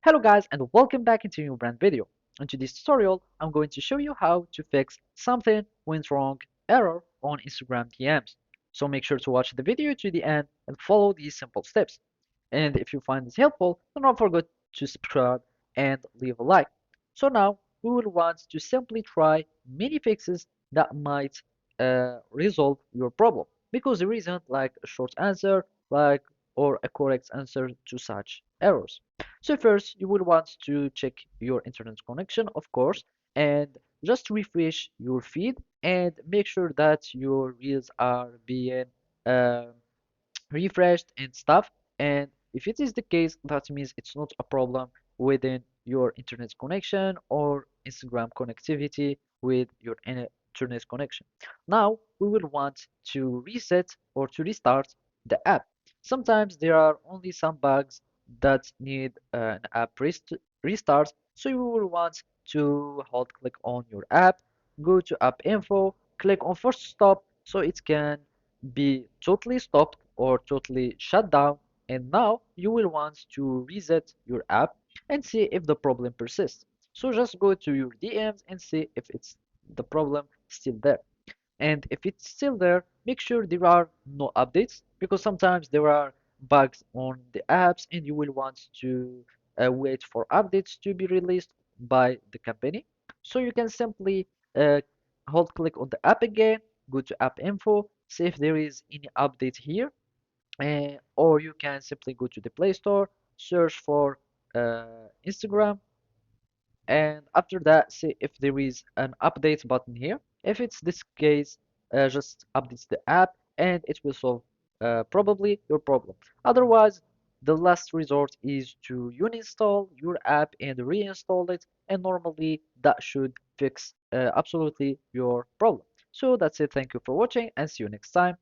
Hello guys and welcome back into a new brand video. In today's tutorial, I'm going to show you how to fix something went wrong error on Instagram DMs. So make sure to watch the video to the end and follow these simple steps. And if you find this helpful, do not forget to subscribe and leave a like. So now we will want to simply try many fixes that might resolve your problem because there isn't like a short answer like or a correct answer to such errors. So first, you will want to check your internet connection, of course, and just refresh your feed and make sure that your reels are being uh, refreshed and stuff. And if it is the case, that means it's not a problem within your internet connection or Instagram connectivity with your internet connection. Now we will want to reset or to restart the app. Sometimes there are only some bugs that need an app restart, so you will want to hold click on your app, go to app info, click on force stop so it can be totally stopped or totally shut down, and now you will want to reset your app and see if the problem persists. So just go to your DMs and see if it's the problem still there. And if it's still there, make sure there are no updates because sometimes there are bugs on the apps and you will want to wait for updates to be released by the company. So you can simply uh, hold click on the app again, go to app info, see if there is any update here, or you can simply go to the Play Store, search for Instagram, and after that see if there is an update button here. If it's this case, just update the app and it will solve probably your problem. Otherwise, the last resort is to uninstall your app and reinstall it, and normally that should fix absolutely your problem. So that's it. Thank you for watching and see you next time.